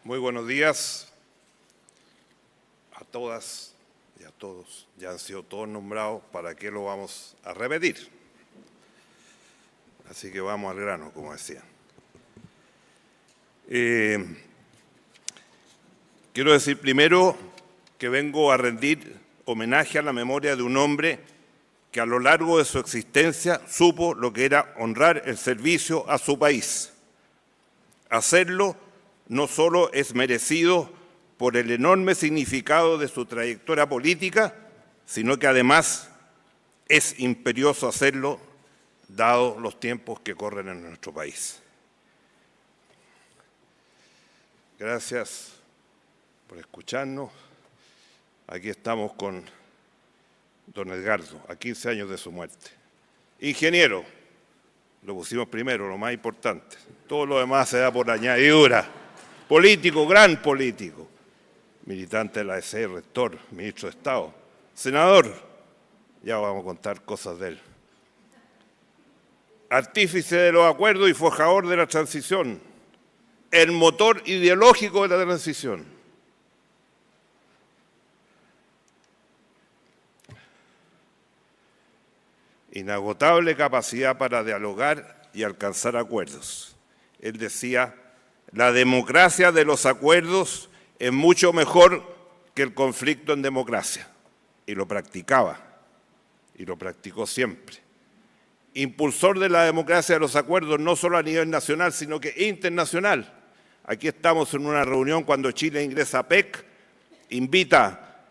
Muy buenos días a todas y a todos. Ya han sido todos nombrados, ¿para qué lo vamos a repetir? Así que vamos al grano, como decía. Quiero decir primero que vengo a rendir homenaje a la memoria de un hombre que a lo largo de su existencia supo lo que era honrar el servicio a su país. Hacerlo no solo es merecido por el enorme significado de su trayectoria política, sino que además es imperioso hacerlo, dado los tiempos que corren en nuestro país. Gracias por escucharnos. Aquí estamos con don Edgardo, a 15 años de su muerte. Ingeniero, lo pusimos primero, lo más importante. Todo lo demás se da por añadidura. Político, gran político, militante de la EC, rector, ministro de Estado, senador, ya vamos a contar cosas de él. Artífice de los acuerdos y forjador de la transición, el motor ideológico de la transición. Inagotable capacidad para dialogar y alcanzar acuerdos. Él decía: la democracia de los acuerdos es mucho mejor que el conflicto en democracia. Y lo practicaba, y lo practicó siempre. Impulsor de la democracia de los acuerdos no solo a nivel nacional, sino que internacional. Aquí estamos en una reunión cuando Chile ingresa a PEC, invita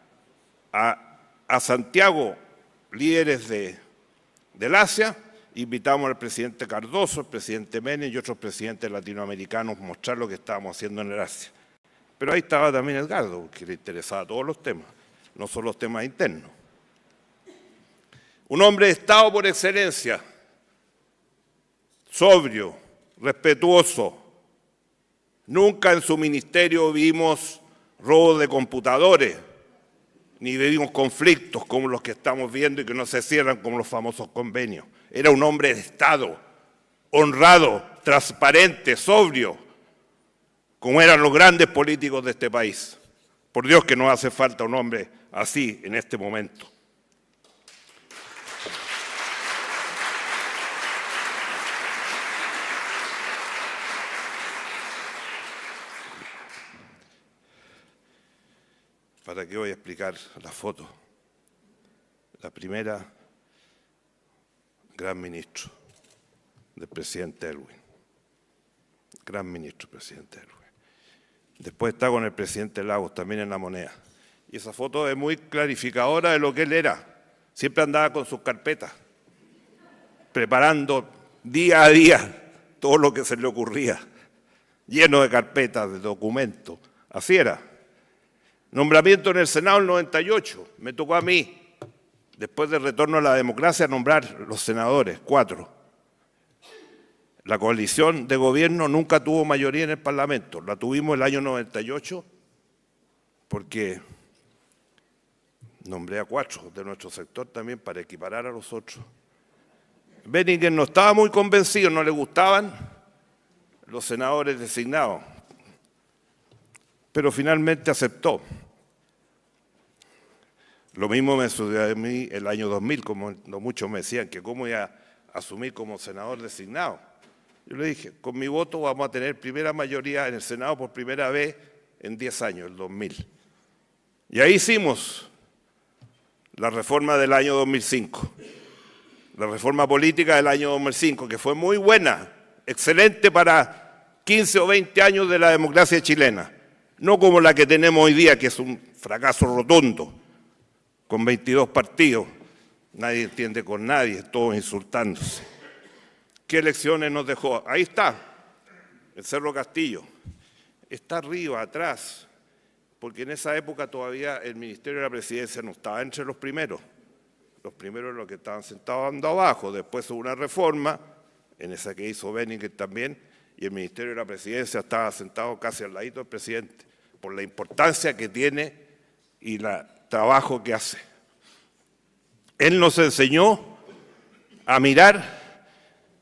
a Santiago líderes del Asia. Invitamos al presidente Cardoso, al presidente Menem y otros presidentes latinoamericanos a mostrar lo que estábamos haciendo en el Asia. Pero ahí estaba también Edgardo, que le interesaba todos los temas, no solo los temas internos. Un hombre de Estado por excelencia, sobrio, respetuoso. Nunca en su ministerio vimos robos de computadores, ni vivimos conflictos como los que estamos viendo y que no se cierran como los famosos convenios. Era un hombre de Estado, honrado, transparente, sobrio, como eran los grandes políticos de este país. Por Dios que nos hace falta un hombre así en este momento. ¿Para qué voy a explicar la foto? La primera, gran ministro del presidente Aylwin. Gran ministro, presidente Aylwin. Después está con el presidente Lagos, también en La Moneda. Y esa foto es muy clarificadora de lo que él era. Siempre andaba con sus carpetas, preparando día a día todo lo que se le ocurría, lleno de carpetas, de documentos. Así era. Nombramiento en el Senado en el 98, me tocó a mí, después del retorno a la democracia, nombrar los senadores, 4. La coalición de gobierno nunca tuvo mayoría en el Parlamento, la tuvimos el año 98 porque nombré a 4 de nuestro sector también para equiparar a los otros. Benninger no estaba muy convencido, no le gustaban los senadores designados, pero finalmente aceptó. Lo mismo me sucedió a mí el año 2000, como muchos me decían que cómo iba a asumir como senador designado. Yo le dije, con mi voto vamos a tener primera mayoría en el Senado por primera vez en 10 años, el 2000. Y ahí hicimos la reforma del año 2005, la reforma política del año 2005, que fue muy buena, excelente para 15 o 20 años de la democracia chilena. No como la que tenemos hoy día, que es un fracaso rotundo, con 22 partidos, nadie entiende con nadie, todos insultándose. ¿Qué elecciones nos dejó? Ahí está, el Cerro Castillo. Está arriba, atrás, porque en esa época todavía el Ministerio de la Presidencia no estaba entre los primeros. Los primeros eran los que estaban sentados andando abajo. Después hubo una reforma, en esa que hizo Benninger también, y el Ministerio de la Presidencia estaba sentado casi al ladito del presidente, por la importancia que tiene y el trabajo que hace. Él nos enseñó a mirar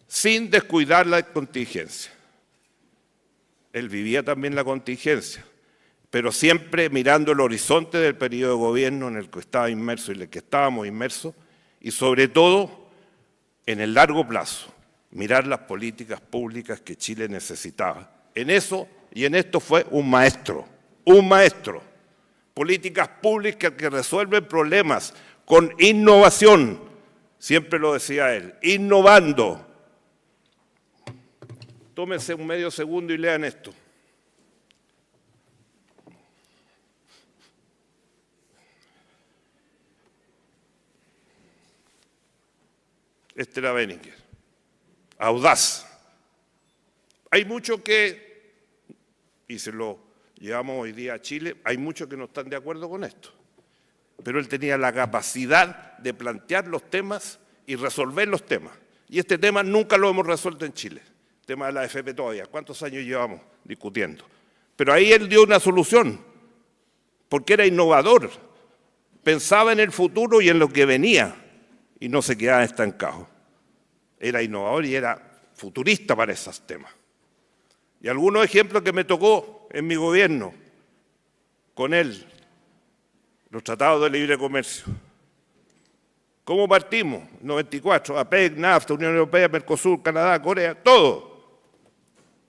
sin descuidar la contingencia. Él vivía también la contingencia, pero siempre mirando el horizonte del periodo de gobierno en el que estaba inmerso y en el que estábamos inmersos, y sobre todo en el largo plazo, mirar las políticas públicas que Chile necesitaba. En eso y en esto fue un maestro, un maestro. Políticas públicas que resuelven problemas con innovación, siempre lo decía él, innovando. Tómense un medio segundo y lean esto. Este era Benninger. Audaz. Hay mucho que, y se lo llevamos hoy día a Chile, hay muchos que no están de acuerdo con esto. Pero él tenía la capacidad de plantear los temas y resolver los temas. Y este tema nunca lo hemos resuelto en Chile. El tema de la AFP todavía. ¿Cuántos años llevamos discutiendo? Pero ahí él dio una solución, porque era innovador. Pensaba en el futuro y en lo que venía, y no se quedaba estancado. Era innovador y era futurista para esos temas. Y algunos ejemplos que me tocó en mi gobierno con él, los tratados de libre comercio. ¿Cómo partimos? 94, APEC, NAFTA, Unión Europea, Mercosur, Canadá, Corea, todo.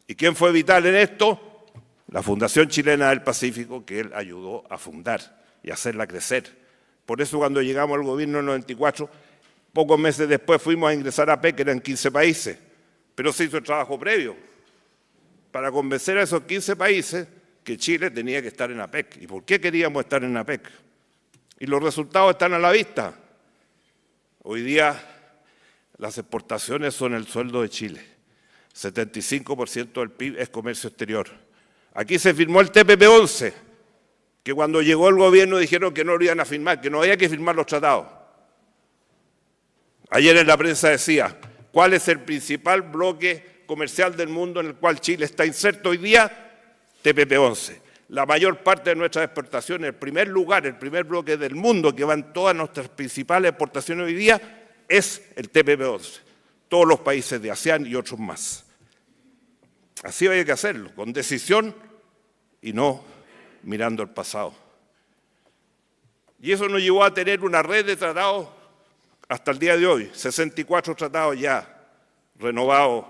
¿Y quién fue vital en esto? La Fundación Chilena del Pacífico, que él ayudó a fundar y a hacerla crecer. Por eso cuando llegamos al gobierno en 94, pocos meses después fuimos a ingresar a APEC, que eran 15 países, pero se hizo el trabajo previo para convencer a esos 15 países que Chile tenía que estar en APEC. ¿Y por qué queríamos estar en APEC? Y los resultados están a la vista. Hoy día las exportaciones son el sueldo de Chile. 75% del PIB es comercio exterior. Aquí se firmó el TPP-11, que cuando llegó el gobierno dijeron que no lo iban a firmar, que no había que firmar los tratados. Ayer en la prensa decía, ¿cuál es el principal bloque comercial del mundo en el cual Chile está inserto hoy día? TPP-11. La mayor parte de nuestras exportaciones, el primer lugar, el primer bloque del mundo que van todas nuestras principales exportaciones hoy día es el TPP-11. Todos los países de ASEAN y otros más. Así hay que hacerlo, con decisión y no mirando al pasado. Y eso nos llevó a tener una red de tratados hasta el día de hoy, 64 tratados ya renovados,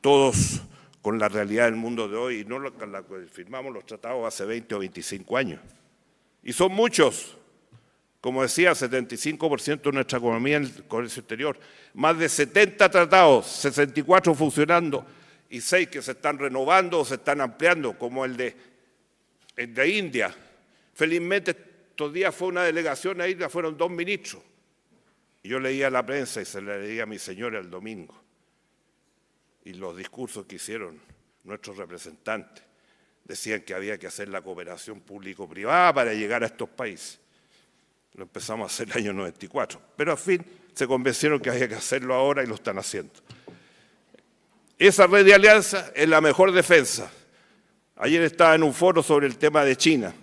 todos con la realidad del mundo de hoy, y no con la que firmamos los tratados hace 20 o 25 años. Y son muchos, como decía, 75% de nuestra economía en el comercio exterior, más de 70 tratados, 64 funcionando y 6 que se están renovando o se están ampliando, como el de India. Felizmente estos días fue una delegación a India, fueron 2 ministros. Y yo leía la prensa y se la leía a mi señora el domingo. Y los discursos que hicieron nuestros representantes decían que había que hacer la cooperación público-privada para llegar a estos países. Lo empezamos a hacer el año 94, pero al fin se convencieron que había que hacerlo ahora y lo están haciendo. Esa red de alianza es la mejor defensa. Ayer estaba en un foro sobre el tema de China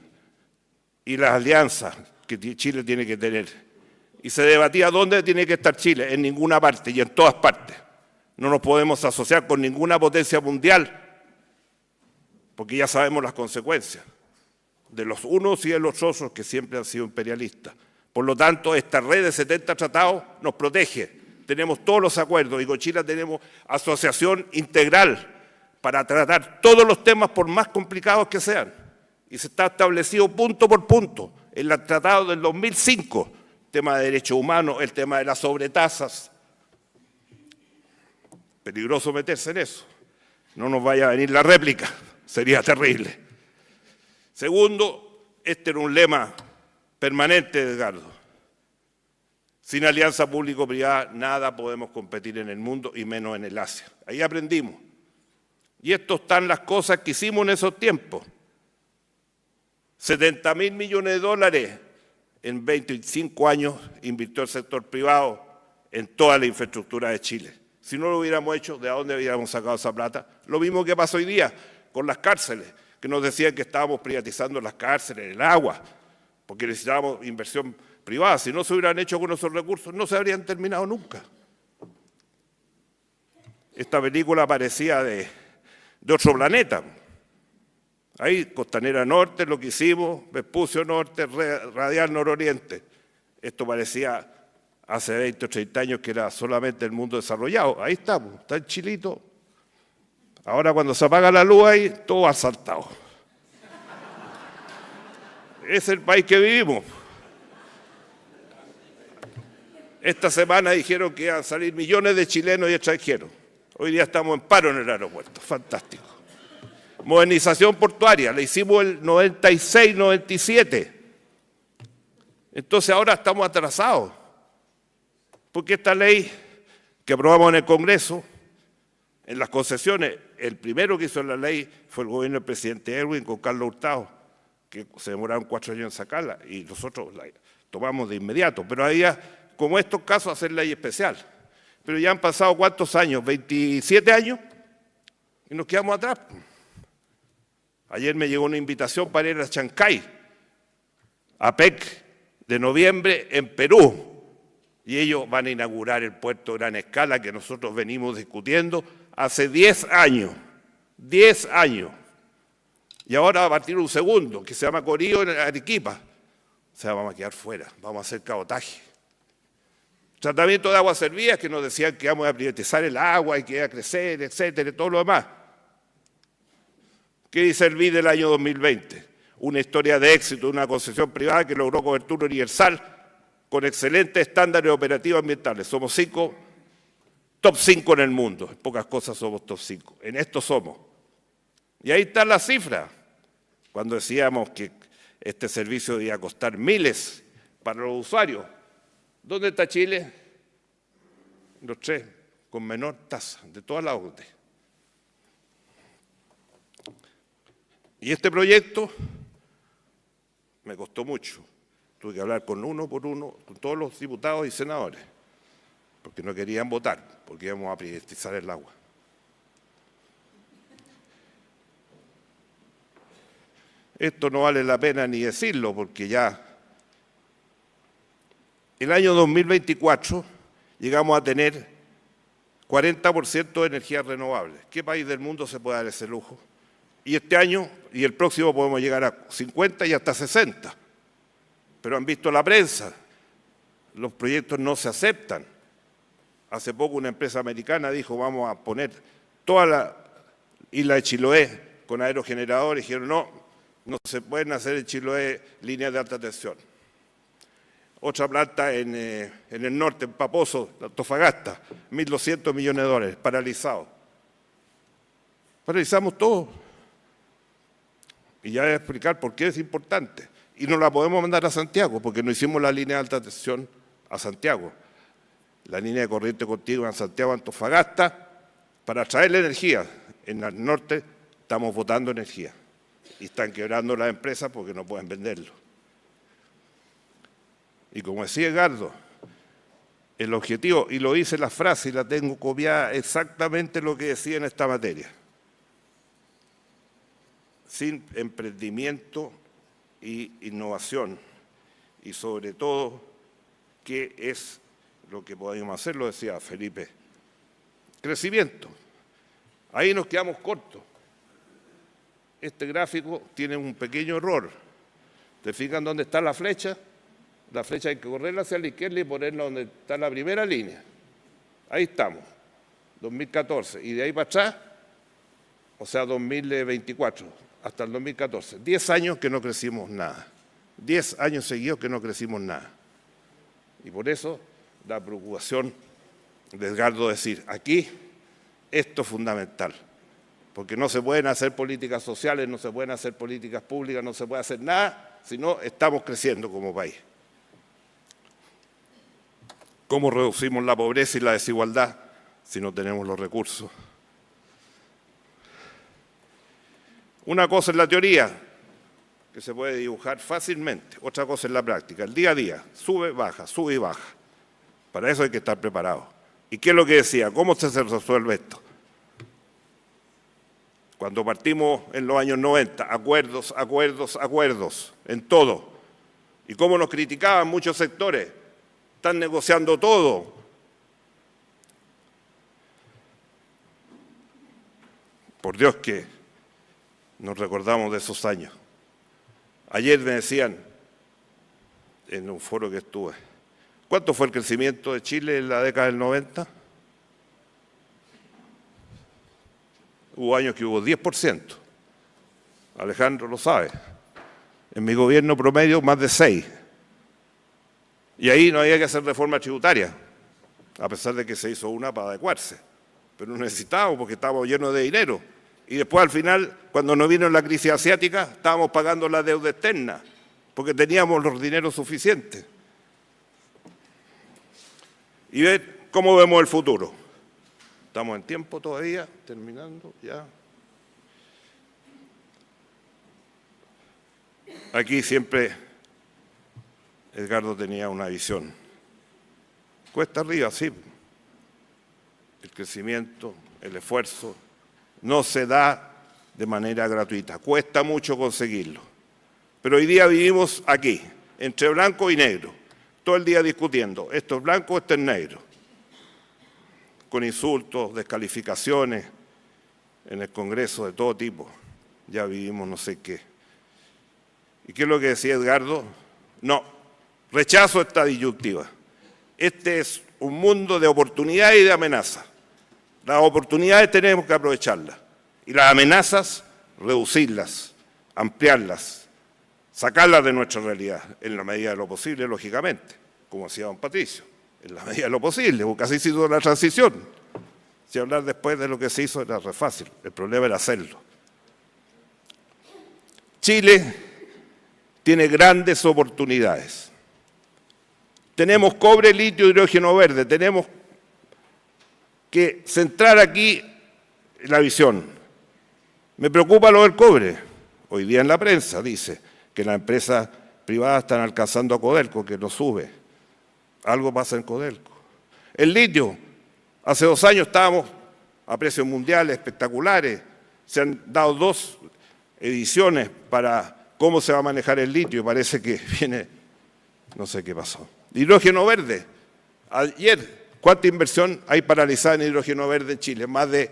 y las alianzas que Chile tiene que tener. Y se debatía dónde tiene que estar Chile, en ninguna parte y en todas partes. No nos podemos asociar con ninguna potencia mundial, porque ya sabemos las consecuencias de los unos y de los otros que siempre han sido imperialistas. Por lo tanto, esta red de 70 tratados nos protege. Tenemos todos los acuerdos y con Chile tenemos asociación integral para tratar todos los temas por más complicados que sean. Y se está establecido punto por punto en el tratado del 2005, el tema de derechos humanos, el tema de las sobretasas. Peligroso meterse en eso. No nos vaya a venir la réplica, sería terrible. Segundo, este era un lema permanente, Edgardo. Sin alianza público-privada nada podemos competir en el mundo y menos en el Asia. Ahí aprendimos. Y esto están las cosas que hicimos en esos tiempos. 70.000 millones de dólares en 25 años invirtió el sector privado en toda la infraestructura de Chile. Si no lo hubiéramos hecho, ¿de dónde hubiéramos sacado esa plata? Lo mismo que pasa hoy día con las cárceles, que nos decían que estábamos privatizando las cárceles, el agua, porque necesitábamos inversión privadas. Si no se hubieran hecho con esos recursos, no se habrían terminado nunca. Esta película parecía de otro planeta. Ahí, Costanera Norte, lo que hicimos, Vespucio Norte, Radial Nororiente. Esto parecía hace 20 o 30 años que era solamente el mundo desarrollado. Ahí estamos, está el Chilito. Ahora cuando se apaga la luz ahí, todo asaltado. Es el país que vivimos. Esta semana dijeron que iban a salir millones de chilenos y extranjeros. Hoy día estamos en paro en el aeropuerto, fantástico. Modernización portuaria, la hicimos el 96, 97. Entonces ahora estamos atrasados. Porque esta ley que aprobamos en el Congreso, en las concesiones, el primero que hizo la ley fue el gobierno del presidente Erwin con Carlos Hurtado, que se demoraron 4 años en sacarla y nosotros la tomamos de inmediato. Pero había, como estos casos, hacer ley especial. Pero ya han pasado ¿cuántos años? 27 años y nos quedamos atrás. Ayer me llegó una invitación para ir a Chancay, a PEC de noviembre en Perú. Y ellos van a inaugurar el puerto de gran escala que nosotros venimos discutiendo hace 10 años. 10 años. Y ahora va a partir un segundo, que se llama Corío en Arequipa. O sea, vamos a quedar fuera, vamos a hacer cabotaje. Tratamiento de aguas servidas, que nos decían que íbamos a privatizar el agua y que iba a crecer, etcétera, y todo lo demás. ¿Qué dice el BID del año 2020? Una historia de éxito de una concesión privada que logró cobertura universal con excelentes estándares operativos ambientales. Somos top 5 en el mundo. En pocas cosas somos top 5. En esto somos. Y ahí está la cifra. Cuando decíamos que este servicio iba a costar miles para los usuarios. ¿Dónde está Chile? Los 3, con menor tasa de toda la OCDE. Y este proyecto me costó mucho. Tuve que hablar con uno por uno, con todos los diputados y senadores, porque no querían votar, porque íbamos a privatizar el agua. Esto no vale la pena ni decirlo, porque ya el año 2024 llegamos a tener 40% de energías renovables. ¿Qué país del mundo se puede dar ese lujo? Y este año y el próximo podemos llegar a 50 y hasta 60. Pero han visto la prensa, los proyectos no se aceptan. Hace poco una empresa americana dijo, vamos a poner toda la isla de Chiloé con aerogeneradores. Dijeron, no se pueden hacer en Chiloé líneas de alta tensión. Otra planta en el norte, en Paposo, Antofagasta, 1.200 millones de dólares, paralizado. Paralizamos todo. Y ya voy a explicar por qué es importante. Y no la podemos mandar a Santiago, porque no hicimos la línea de alta tensión a Santiago. La línea de corriente continua en Santiago, Antofagasta, para traer la energía. En el norte estamos botando energía. Y están quebrando las empresas porque no pueden venderlo. Y como decía Edgardo, el objetivo, y lo hice en la frase y la tengo copiada exactamente lo que decía en esta materia. Sin emprendimiento y innovación, y sobre todo, ¿qué es lo que podemos hacer? Lo decía Felipe. Crecimiento. Ahí nos quedamos cortos. Este gráfico tiene un pequeño error. ¿Te fijan dónde está la flecha? La flecha hay que correrla hacia la izquierda y ponerla donde está la primera línea. Ahí estamos, 2014. Y de ahí para atrás, o sea, 2024. Hasta el 2014, 10 años que no crecimos nada, 10 años seguidos que no crecimos nada. Y por eso la preocupación de Edgardo decir, aquí esto es fundamental, porque no se pueden hacer políticas sociales, no se pueden hacer políticas públicas, no se puede hacer nada, si no estamos creciendo como país. ¿Cómo reducimos la pobreza y la desigualdad si no tenemos los recursos? Una cosa es la teoría, que se puede dibujar fácilmente. Otra cosa es la práctica, el día a día. Sube y baja. Para eso hay que estar preparado. ¿Y qué es lo que decía? ¿Cómo se resuelve esto? Cuando partimos en los años 90, acuerdos, en todo. Y cómo nos criticaban muchos sectores. Están negociando todo. Por Dios que nos recordamos de esos años. Ayer me decían, en un foro que estuve, ¿cuánto fue el crecimiento de Chile en la década del 90? Hubo años que hubo 10%. Alejandro lo sabe. En mi gobierno promedio más de 6%. Y ahí no había que hacer reforma tributaria, a pesar de que se hizo una para adecuarse. Pero no necesitábamos porque estábamos llenos de dinero. Y después al final, cuando nos vino la crisis asiática, estábamos pagando la deuda externa, porque teníamos los dineros suficientes. Y ver cómo vemos el futuro. Estamos en tiempo todavía, terminando ya. Aquí siempre Edgardo tenía una visión. Cuesta arriba, sí. El crecimiento, el esfuerzo, no se da de manera gratuita. Cuesta mucho conseguirlo. Pero hoy día vivimos aquí, entre blanco y negro, todo el día discutiendo. Esto es blanco, esto es negro. Con insultos, descalificaciones en el Congreso de todo tipo. Ya vivimos no sé qué. ¿Y qué es lo que decía Edgardo? No, rechazo esta disyuntiva. Este es un mundo de oportunidades y de amenazas. Las oportunidades tenemos que aprovecharlas y las amenazas reducirlas, ampliarlas, sacarlas de nuestra realidad, en la medida de lo posible, lógicamente, como decía don Patricio, en la medida de lo posible, porque así se hizo la transición. Si hablar después de lo que se hizo era re fácil, el problema era hacerlo. Chile tiene grandes oportunidades. Tenemos cobre, litio, hidrógeno verde, tenemos que centrar aquí la visión. Me preocupa lo del cobre. Hoy día en la prensa dice que las empresas privadas están alcanzando a Codelco, que no sube. Algo pasa en Codelco. El litio, hace 2 años estábamos a precios mundiales espectaculares. Se han dado 2 ediciones para cómo se va a manejar el litio y parece que viene, no sé qué pasó. Hidrógeno verde. Ayer, ¿cuánta inversión hay paralizada en hidrógeno verde en Chile? Más de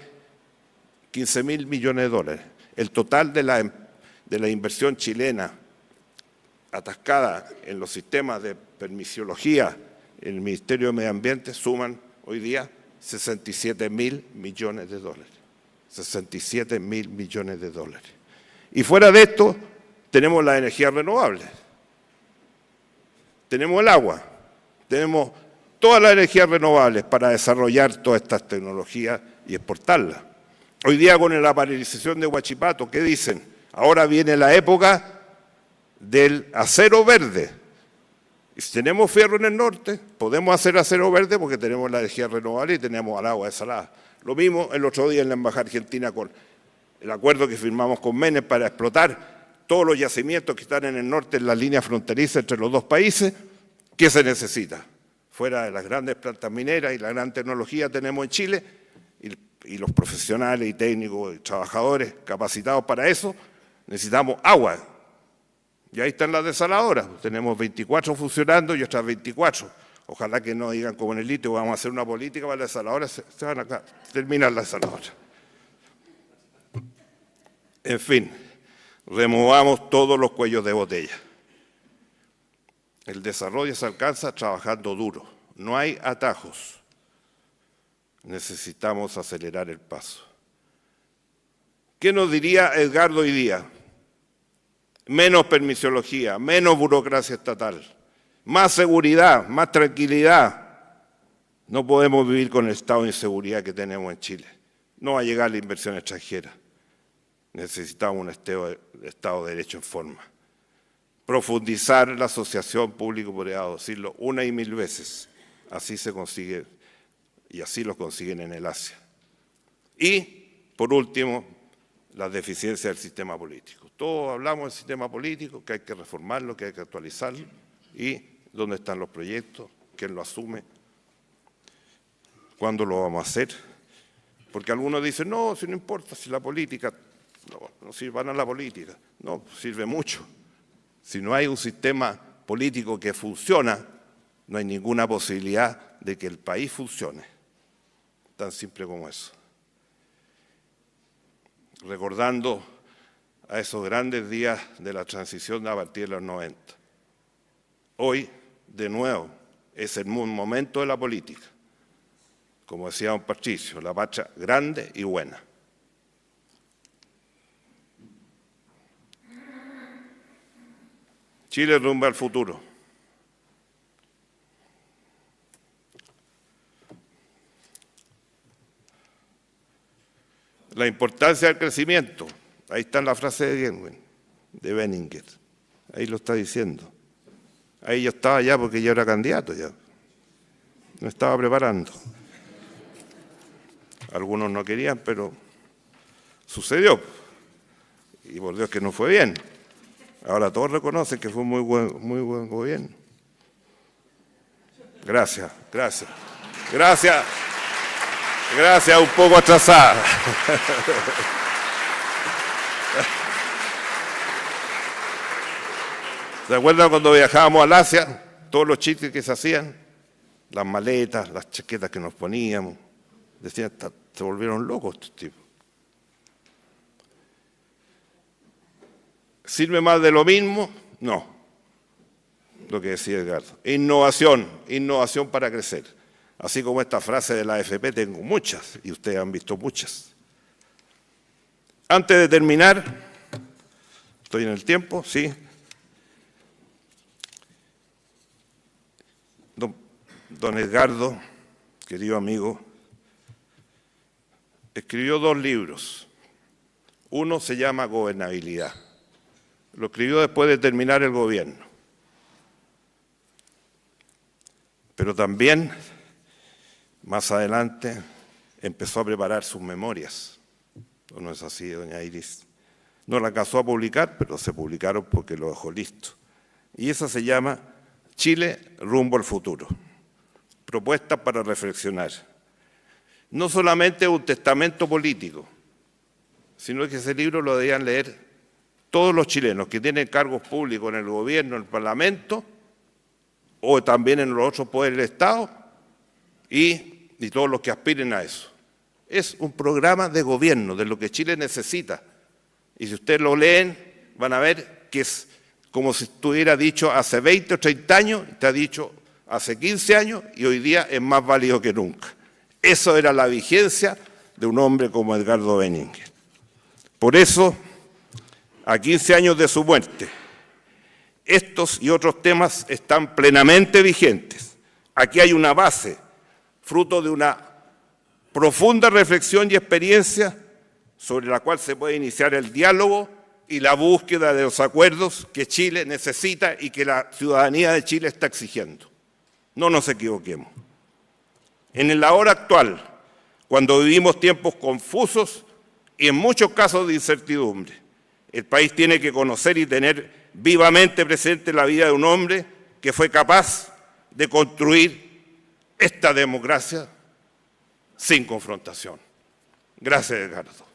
15.000 millones de dólares. El total de la inversión chilena atascada en los sistemas de permisología en el Ministerio de Medio Ambiente suman hoy día 67.000 millones de dólares. 67.000 millones de dólares. Y fuera de esto, tenemos las energías renovables. Tenemos el agua. Tenemos todas las energías renovables para desarrollar todas estas tecnologías y exportarlas. Hoy día con la paralización de Huachipato, ¿qué dicen? Ahora viene la época del acero verde. Y si tenemos fierro en el norte, podemos hacer acero verde porque tenemos la energía renovable y tenemos el agua desalada. Lo mismo el otro día en la Embajada Argentina con el acuerdo que firmamos con Menem para explotar todos los yacimientos que están en el norte en la línea fronteriza entre los 2 países. ¿Qué se necesita? Fuera de las grandes plantas mineras y la gran tecnología que tenemos en Chile, y los profesionales y técnicos y trabajadores capacitados para eso, necesitamos agua. Y ahí están las desaladoras. Tenemos 24 funcionando y otras 24. Ojalá que no digan como en el litio, vamos a hacer una política para las desaladoras, se van a terminar las desaladoras. En fin, removamos todos los cuellos de botella. El desarrollo se alcanza trabajando duro. No hay atajos. Necesitamos acelerar el paso. ¿Qué nos diría Edgardo hoy día? Menos permisología, menos burocracia estatal, más seguridad, más tranquilidad. No podemos vivir con el estado de inseguridad que tenemos en Chile. No va a llegar la inversión extranjera. Necesitamos un Estado de Derecho en forma. Profundizar la asociación público-privada, decirlo una y 1000 veces. Así se consigue, y así lo consiguen en el Asia. Y, por último, las deficiencias del sistema político. Todos hablamos del sistema político, que hay que reformarlo, que hay que actualizarlo, y dónde están los proyectos, quién lo asume, cuándo lo vamos a hacer. Porque algunos dicen, no, si no importa, si la política, no sirve a la política. No, sirve mucho. Si no hay un sistema político que funciona, no hay ninguna posibilidad de que el país funcione. Tan simple como eso. Recordando a esos grandes días de la transición a partir de los 90. Hoy, de nuevo, es el momento de la política. Como decía don Patricio, la patria grande y buena. Chile rumbo al futuro. La importancia del crecimiento. Ahí está la frase de Benninger. Ahí lo está diciendo. Ahí yo estaba ya porque yo era candidato ya. Me estaba preparando. Algunos no querían, pero sucedió. Y por Dios que no fue bien. Ahora todos reconocen que fue muy buen gobierno. Gracias. Gracias, un poco atrasada. ¿Se acuerdan cuando viajábamos al Asia? Todos los chistes que se hacían, las maletas, las chaquetas que nos poníamos. Decían, se volvieron locos estos tipos. ¿Sirve más de lo mismo? No. Lo que decía Edgardo. Innovación para crecer. Así como esta frase de la AFP, tengo muchas, y ustedes han visto muchas. Antes de terminar, ¿estoy en el tiempo? Sí. Don Edgardo, querido amigo, escribió 2 libros. Uno se llama Gobernabilidad. Lo escribió después de terminar el gobierno. Pero también, más adelante, empezó a preparar sus memorias. ¿No es así, doña Iris? No la alcanzó a publicar, pero se publicaron porque lo dejó listo. Y esa se llama Chile rumbo al futuro. Propuestas para reflexionar. No solamente un testamento político, sino que ese libro lo debían leer todos los chilenos que tienen cargos públicos en el gobierno, en el parlamento, o también en los otros poderes del Estado, y todos los que aspiren a eso. Es un programa de gobierno, de lo que Chile necesita. Y si ustedes lo leen, van a ver que es como si estuviera dicho hace 20 o 30 años, está dicho hace 15 años, y hoy día es más válido que nunca. Eso era la vigencia de un hombre como Edgardo Benninger. Por eso, a 15 años de su muerte, estos y otros temas están plenamente vigentes. Aquí hay una base, fruto de una profunda reflexión y experiencia sobre la cual se puede iniciar el diálogo y la búsqueda de los acuerdos que Chile necesita y que la ciudadanía de Chile está exigiendo. No nos equivoquemos. En la hora actual, cuando vivimos tiempos confusos y en muchos casos de incertidumbre, el país tiene que conocer y tener vivamente presente la vida de un hombre que fue capaz de construir esta democracia sin confrontación. Gracias, Edgardo.